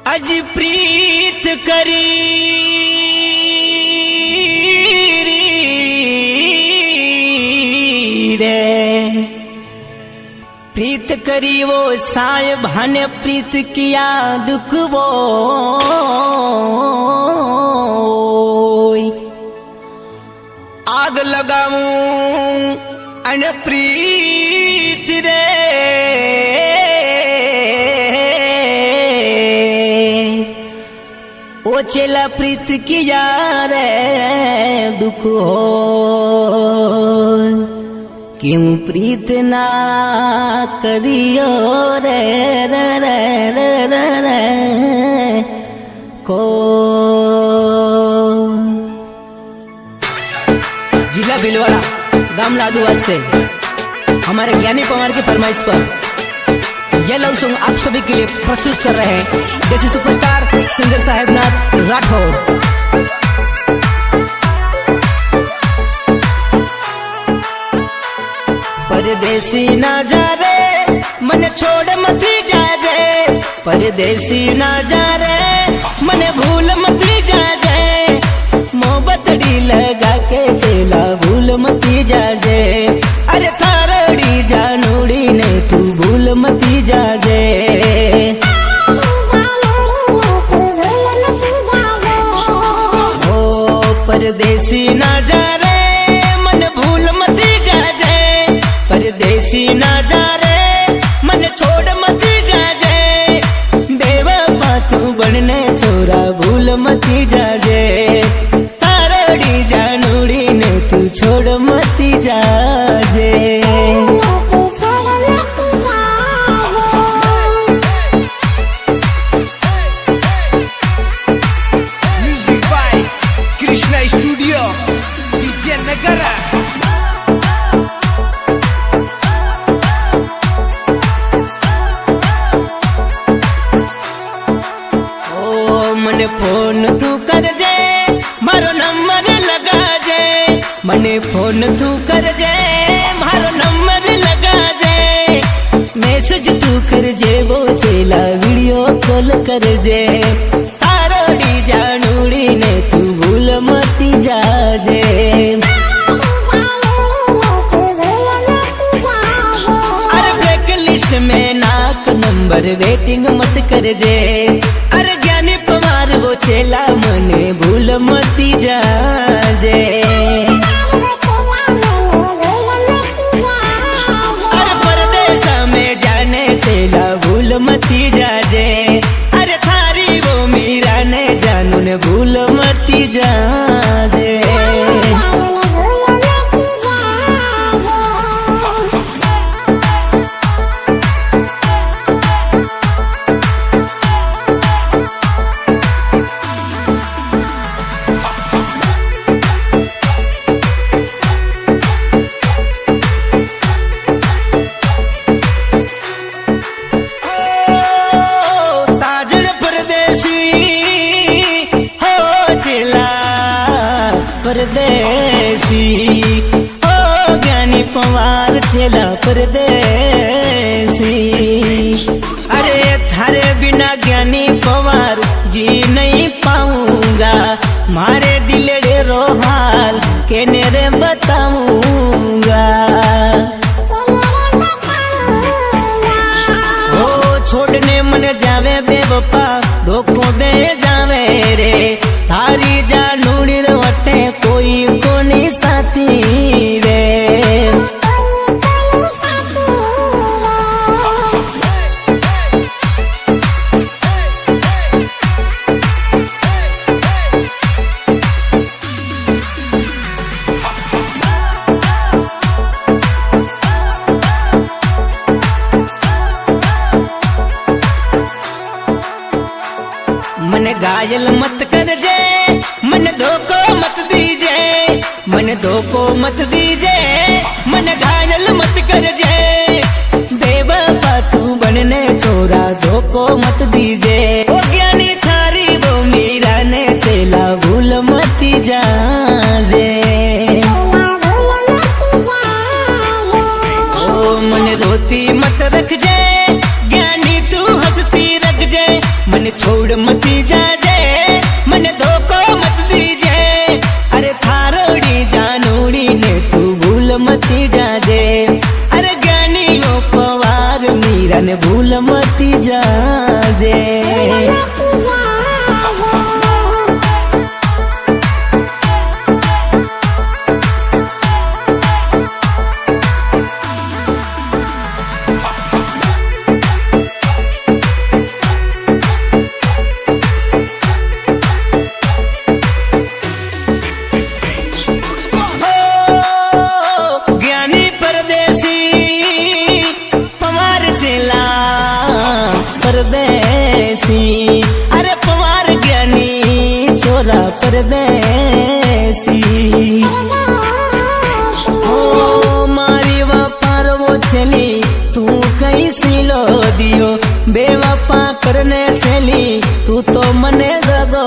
अज प्रीत करी रे, प्रीत करी वो साय भाने प्रीत किया दुख वो आग लगाऊं अन प्रीत रे, ओ चेला प्रीत किया रे दुख हो, क्यों प्रीत ना करियो रे रे रे रे रे रे को। जिला भीलवाड़ा गांव लादूवाद से हमारे ज्ञानी पवार की फरमाइश पर यह लव सॉन्ग आप सभी के लिए प्रस्तुत कर रहे हैं जैसे सुपरस्टार सिंगर साहेबनाथ राठौर। परदेसी ना जा रे मन छोड़ मती जा जे, परदेसी ना जा रे मन भूल मती जा जे, मोहब्बतड़ी लगा के चेला भूल मती जा जे, अरे थारड़ी जानूड़ी ने तू भूल मती जा जे। ओ परदेसी ना जा रे मन भूल मती जा जे, परदेसी ना जा रे मन छोड़ मती जा जे, बेवफा तू बनने छोरा भूल मती जा जे, तारड़ी जानूड़ी ने तू छोड़ मती जा जे। Music by Krishna studio Vijaynagar. मने फोन तू कर जे मारो नंबर लगा जे, मने फोन तू कर जे मारो नंबर लगा जे, मैसेज तू कर जे वो चेला वीडियो कॉल कर जे, तारोड़ी जानूड़ी ने तू भूल मती जा जे। अरे ब्लैक लिस्ट में नाक नंबर वेटिंग मत कर जे, अरे ज्ञानी पवार वो चेला मने भूल मती जा जे। अरे परदेसा में जाने चेला भूल मती जा जे, अरे थारी वो मीरा ने जानू ने भूल मती जा जे। परदेसी ओ ज्ञानी पवार चेला परदेसी, अरे थारे बिना ज्ञानी पवार जी नहीं पाऊंगा, मारे दिलड़े रो हाल केने रे बताऊंगा। ओ छोड़ने मन जावे बेवफा धोखो दे जावे रे, थारी जानूड़ी रे वटे कोई कोनी साथी रे। मन घायल मत कर जे मन धोखो मत दीजे, मन धोखो मत दीजे मन घायल मत कर जे, बेवफा तू बनने छोरा धोखो मत दीजे। ओ ज्ञानी थारी वो મતી જાજે અરે જ્ઞાનીઓ પવાર મીરા ને ભૂલ મતી જાજે परदेसी अरे पवार ज्ञानी छोरा परदेसी ओ मारी वपार वो छेली तू कई सिलो दियो बेवफा करने छेली तू तो मने दगो